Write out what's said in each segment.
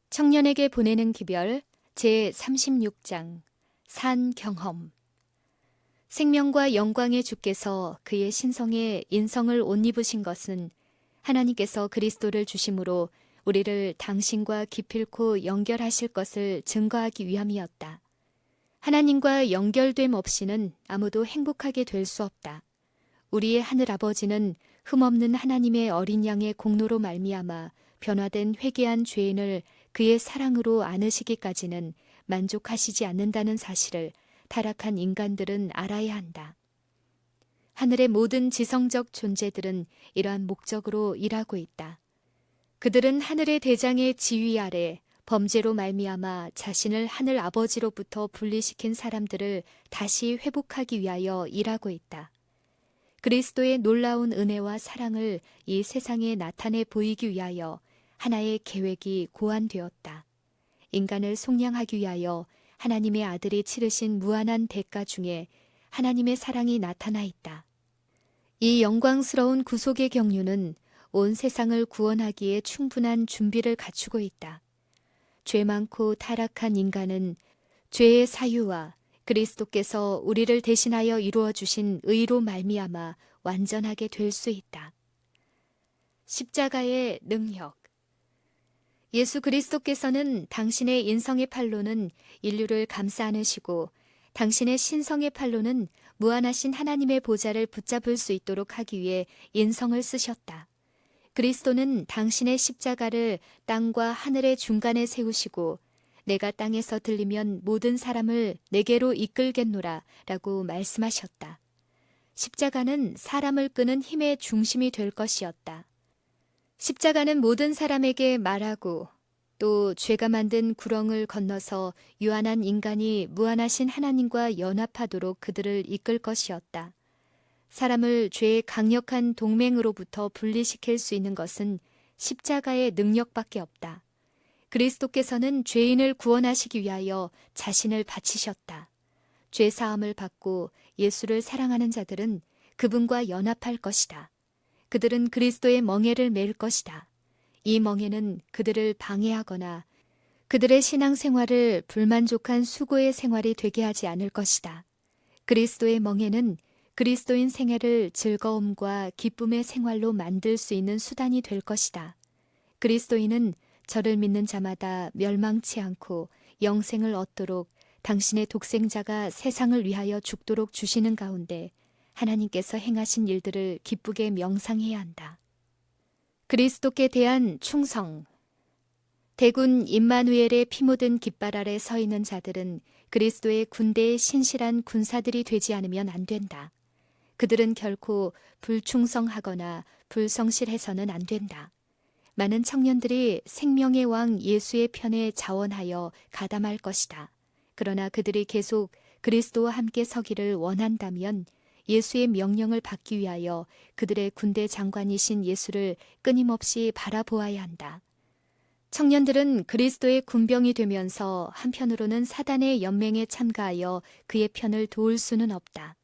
청년에게 보내는 기별 제36장 산 경험. 생명과 영광의 주께서 그의 신성에 인성을 옷 입으신 것은 하나님께서 그리스도를 주심으로 우리를 당신과 기필코 연결하실 것을 증거하기 위함이었다. 하나님과 연결됨 없이는 아무도 행복하게 될 수 없다. 우리의 하늘 아버지는 흠없는 하나님의 어린 양의 공로로 말미암아 변화된 회개한 죄인을 그의 사랑으로 안으시기까지는 만족하시지 않는다는 사실을 타락한 인간들은 알아야 한다. 하늘의 모든 지성적 존재들은 이러한 목적으로 일하고 있다. 그들은 하늘의 대장의 지휘 아래 범죄로 말미암아 자신을 하늘 아버지로부터 분리시킨 사람들을 다시 회복하기 위하여 일하고 있다. 그리스도의 놀라운 은혜와 사랑을 이 세상에 나타내 보이기 위하여 하나의 계획이 고안되었다. 인간을 속량하기 위하여 하나님의 아들이 치르신 무한한 대가 중에 하나님의 사랑이 나타나 있다. 이 영광스러운 구속의 경륜은 온 세상을 구원하기에 충분한 준비를 갖추고 있다. 죄 많고 타락한 인간은 죄의 사유와 그리스도께서 우리를 대신하여 이루어 주신 의로 말미암아 완전하게 될 수 있다. 십자가의 능력. 예수 그리스도께서는 당신의 인성의 팔로는 인류를 감싸 안으시고 당신의 신성의 팔로는 무한하신 하나님의 보좌를 붙잡을 수 있도록 하기 위해 인성을 쓰셨다. 그리스도는 당신의 십자가를 땅과 하늘의 중간에 세우시고 내가 땅에서 들리면 모든 사람을 내게로 이끌겠노라 라고 말씀하셨다. 십자가는 사람을 끄는 힘의 중심이 될 것이었다. 십자가는 모든 사람에게 말하고 또 죄가 만든 구렁을 건너서 유한한 인간이 무한하신 하나님과 연합하도록 그들을 이끌 것이었다. 사람을 죄의 강력한 동맹으로부터 분리시킬 수 있는 것은 십자가의 능력밖에 없다. 그리스도께서는 죄인을 구원하시기 위하여 자신을 바치셨다. 죄 사함을 받고 예수를 사랑하는 자들은 그분과 연합할 것이다. 그들은 그리스도의 멍에를 맬 것이다. 이 멍에는 그들을 방해하거나 그들의 신앙생활을 불만족한 수고의 생활이 되게 하지 않을 것이다. 그리스도의 멍에는 그리스도인 생애를 즐거움과 기쁨의 생활로 만들 수 있는 수단이 될 것이다. 그리스도인은 저를 믿는 자마다 멸망치 않고 영생을 얻도록 당신의 독생자가 세상을 위하여 죽도록 주시는 가운데 하나님께서 행하신 일들을 기쁘게 명상해야 한다. 그리스도께 대한 충성. 대군 임마누엘의 피 묻은 깃발 아래 서 있는 자들은 그리스도의 군대의 신실한 군사들이 되지 않으면 안 된다. 그들은 결코 불충성하거나 불성실해서는 안 된다. 많은 청년들이 생명의 왕 예수의 편에 자원하여 가담할 것이다. 그러나 그들이 계속 그리스도와 함께 서기를 원한다면 예수의 명령을 받기 위하여 그들의 군대 장관이신 예수를 끊임없이 바라보아야 한다. 청년들은 그리스도의 군병이 되면서 한편으로는 사단의 연맹에 참가하여 그의 편을 도울 수는 없다.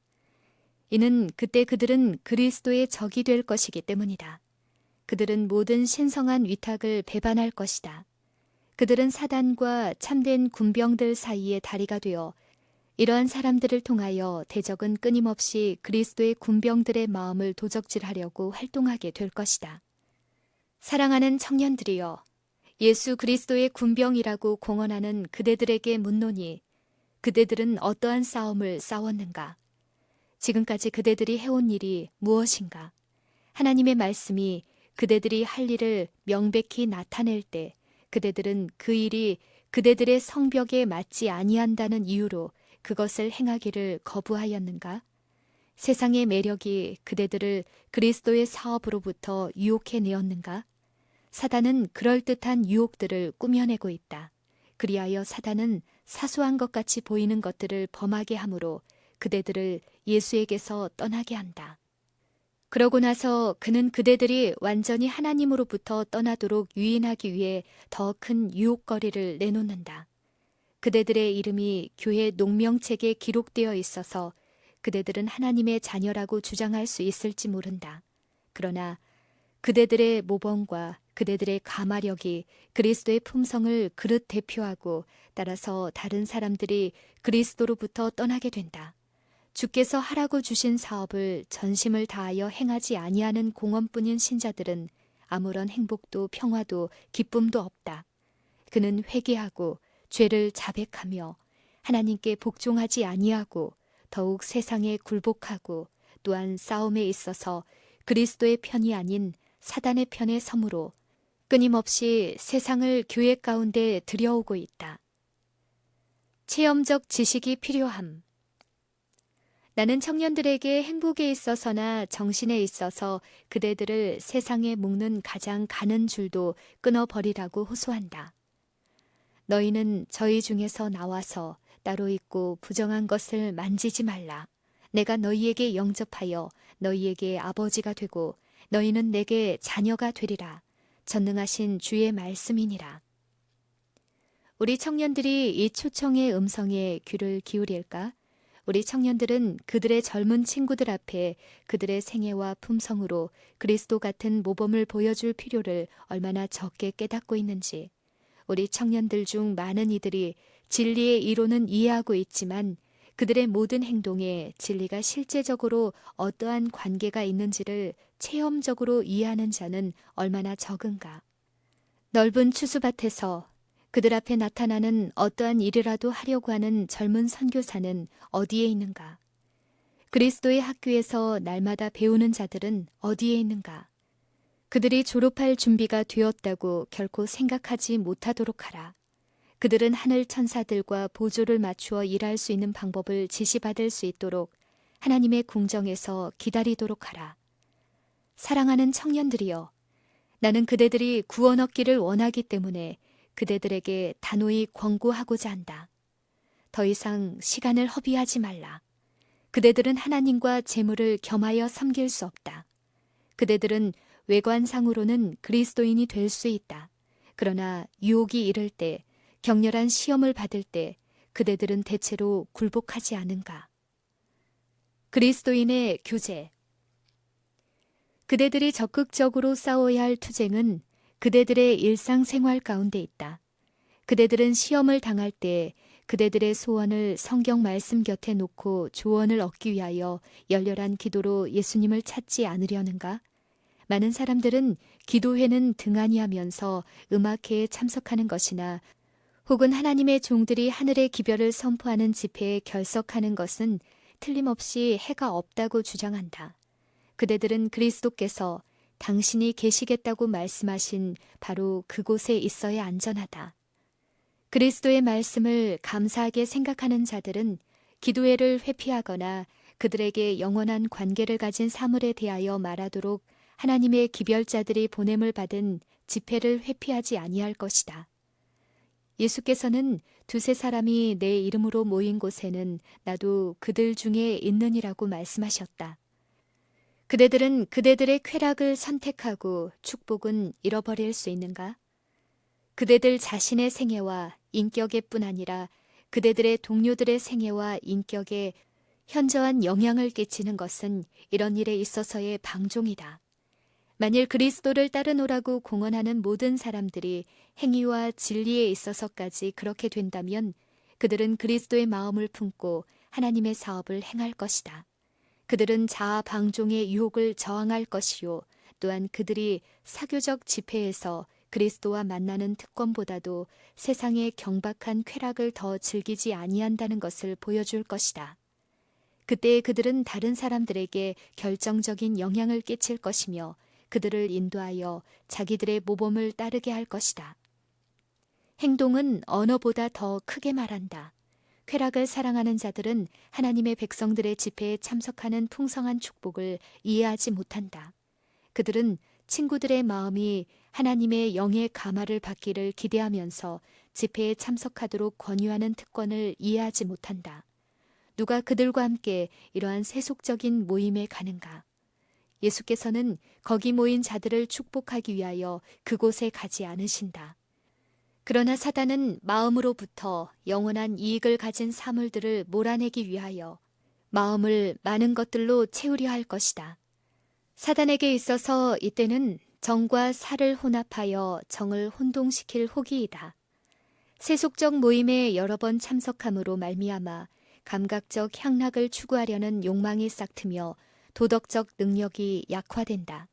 이는 그때 그들은 그리스도의 적이 될 것이기 때문이다. 그들은 모든 신성한 위탁을 배반할 것이다. 그들은 사단과 참된 군병들 사이의 다리가 되어 이러한 사람들을 통하여 대적은 끊임없이 그리스도의 군병들의 마음을 도적질하려고 활동하게 될 것이다. 사랑하는 청년들이여, 예수 그리스도의 군병이라고 공언하는 그대들에게 묻노니 그대들은 어떠한 싸움을 싸웠는가? 지금까지 그대들이 해온 일이 무엇인가? 하나님의 말씀이 그대들이 할 일을 명백히 나타낼 때 그대들은 그 일이 그대들의 성벽에 맞지 아니한다는 이유로 그것을 행하기를 거부하였는가? 세상의 매력이 그대들을 그리스도의 사업으로부터 유혹해내었는가? 사단은 그럴듯한 유혹들을 꾸며내고 있다. 그리하여 사단은 사소한 것 같이 보이는 것들을 범하게 함으로 그대들을 예수에게서 떠나게 한다. 그러고 나서 그는 그대들이 완전히 하나님으로부터 떠나도록 유인하기 위해 더 큰 유혹거리를 내놓는다. 그대들의 이름이 교회 농명책에 기록되어 있어서 그대들은 하나님의 자녀라고 주장할 수 있을지 모른다. 그러나 그대들의 모범과 그대들의 가마력이 그리스도의 품성을 그릇 대표하고 따라서 다른 사람들이 그리스도로부터 떠나게 된다. 주께서 하라고 주신 사업을 전심을 다하여 행하지 아니하는 공원뿐인 신자들은 아무런 행복도 평화도 기쁨도 없다. 그는 회개하고 죄를 자백하며 하나님께 복종하지 아니하고 더욱 세상에 굴복하고 또한 싸움에 있어서 그리스도의 편이 아닌 사단의 편에 서므로 끊임없이 세상을 교회 가운데 들여오고 있다. 체험적 지식이 필요함. 나는 청년들에게 행복에 있어서나 정신에 있어서 그대들을 세상에 묶는 가장 가는 줄도 끊어버리라고 호소한다. 너희는 저희 중에서 나와서 따로 있고 부정한 것을 만지지 말라. 내가 너희에게 영접하여 너희에게 아버지가 되고 너희는 내게 자녀가 되리라. 전능하신 주의 말씀이니라. 우리 청년들이 이 초청의 음성에 귀를 기울일까? 우리 청년들은 그들의 젊은 친구들 앞에 그들의 생애와 품성으로 그리스도 같은 모범을 보여줄 필요를 얼마나 적게 깨닫고 있는지, 우리 청년들 중 많은 이들이 진리의 이론은 이해하고 있지만 그들의 모든 행동에 진리가 실제적으로 어떠한 관계가 있는지를 체험적으로 이해하는 자는 얼마나 적은가. 넓은 추수밭에서 그들 앞에 나타나는 어떠한 일이라도 하려고 하는 젊은 선교사는 어디에 있는가? 그리스도의 학교에서 날마다 배우는 자들은 어디에 있는가? 그들이 졸업할 준비가 되었다고 결코 생각하지 못하도록 하라. 그들은 하늘 천사들과 보조를 맞추어 일할 수 있는 방법을 지시받을 수 있도록 하나님의 궁정에서 기다리도록 하라. 사랑하는 청년들이여, 나는 그대들이 구원 얻기를 원하기 때문에 그대들에게 단호히 권고하고자 한다. 더 이상 시간을 허비하지 말라. 그대들은 하나님과 재물을 겸하여 섬길 수 없다. 그대들은 외관상으로는 그리스도인이 될 수 있다. 그러나 유혹이 이를 때, 격렬한 시험을 받을 때 그대들은 대체로 굴복하지 않은가. 그리스도인의 교제. 그대들이 적극적으로 싸워야 할 투쟁은 그대들의 일상생활 가운데 있다. 그대들은 시험을 당할 때 그대들의 소원을 성경 말씀 곁에 놓고 조언을 얻기 위하여 열렬한 기도로 예수님을 찾지 않으려는가? 많은 사람들은 기도회는 등한히 하면서 음악회에 참석하는 것이나 혹은 하나님의 종들이 하늘의 기별을 선포하는 집회에 결석하는 것은 틀림없이 해가 없다고 주장한다. 그대들은 그리스도께서 당신이 계시겠다고 말씀하신 바로 그곳에 있어야 안전하다. 그리스도의 말씀을 감사하게 생각하는 자들은 기도회를 회피하거나 그들에게 영원한 관계를 가진 사물에 대하여 말하도록 하나님의 기별자들이 보냄을 받은 집회를 회피하지 아니할 것이다. 예수께서는 두세 사람이 내 이름으로 모인 곳에는 나도 그들 중에 있느니라고 말씀하셨다. 그대들은 그대들의 쾌락을 선택하고 축복은 잃어버릴 수 있는가? 그대들 자신의 생애와 인격에 뿐 아니라 그대들의 동료들의 생애와 인격에 현저한 영향을 끼치는 것은 이런 일에 있어서의 방종이다. 만일 그리스도를 따르노라고 공언하는 모든 사람들이 행위와 진리에 있어서까지 그렇게 된다면 그들은 그리스도의 마음을 품고 하나님의 사업을 행할 것이다. 그들은 자아 방종의 유혹을 저항할 것이요, 또한 그들이 사교적 집회에서 그리스도와 만나는 특권보다도 세상의 경박한 쾌락을 더 즐기지 아니한다는 것을 보여줄 것이다. 그때 그들은 다른 사람들에게 결정적인 영향을 끼칠 것이며 그들을 인도하여 자기들의 모범을 따르게 할 것이다. 행동은 언어보다 더 크게 말한다. 쾌락을 사랑하는 자들은 하나님의 백성들의 집회에 참석하는 풍성한 축복을 이해하지 못한다. 그들은 친구들의 마음이 하나님의 영의 감화를 받기를 기대하면서 집회에 참석하도록 권유하는 특권을 이해하지 못한다. 누가 그들과 함께 이러한 세속적인 모임에 가는가? 예수께서는 거기 모인 자들을 축복하기 위하여 그곳에 가지 않으신다. 그러나 사단은 마음으로부터 영원한 이익을 가진 사물들을 몰아내기 위하여 마음을 많은 것들로 채우려 할 것이다. 사단에게 있어서 이때는 정과 사를 혼합하여 정을 혼동시킬 혹이이다. 세속적 모임에 여러 번 참석함으로 말미암아 감각적 향락을 추구하려는 욕망이 싹트며 도덕적 능력이 약화된다.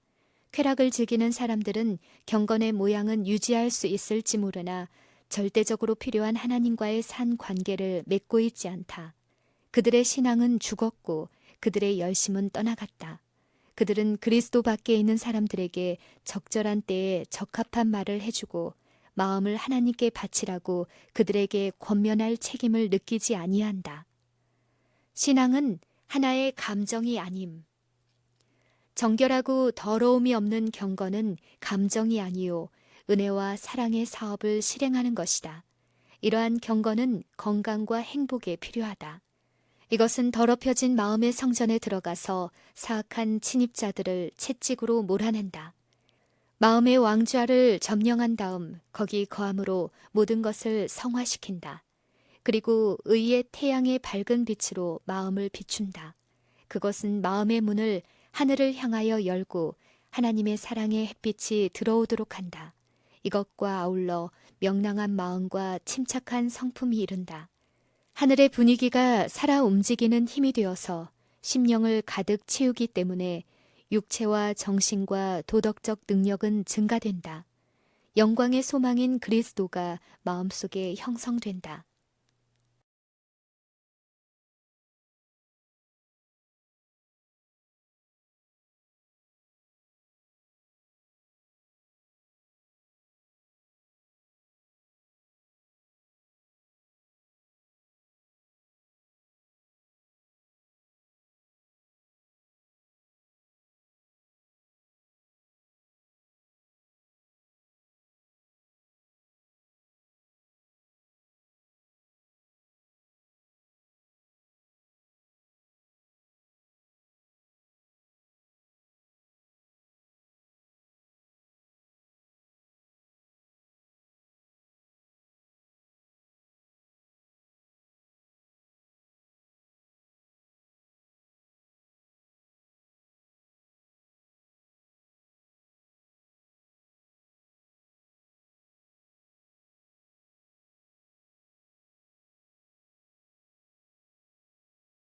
쾌락을 즐기는 사람들은 경건의 모양은 유지할 수 있을지 모르나 절대적으로 필요한 하나님과의 산 관계를 맺고 있지 않다. 그들의 신앙은 죽었고 그들의 열심은 떠나갔다. 그들은 그리스도 밖에 있는 사람들에게 적절한 때에 적합한 말을 해주고 마음을 하나님께 바치라고 그들에게 권면할 책임을 느끼지 아니한다. 신앙은 하나의 감정이 아님. 정결하고 더러움이 없는 경건은 감정이 아니요 은혜와 사랑의 사업을 실행하는 것이다. 이러한 경건은 건강과 행복에 필요하다. 이것은 더럽혀진 마음의 성전에 들어가서 사악한 침입자들을 채찍으로 몰아낸다. 마음의 왕좌를 점령한 다음 거기 거함으로 모든 것을 성화시킨다. 그리고 의의 태양의 밝은 빛으로 마음을 비춘다. 그것은 마음의 문을 하늘을 향하여 열고 하나님의 사랑의 햇빛이 들어오도록 한다. 이것과 아울러 명랑한 마음과 침착한 성품이 이른다. 하늘의 분위기가 살아 움직이는 힘이 되어서 심령을 가득 채우기 때문에 육체와 정신과 도덕적 능력은 증가된다. 영광의 소망인 그리스도가 마음속에 형성된다.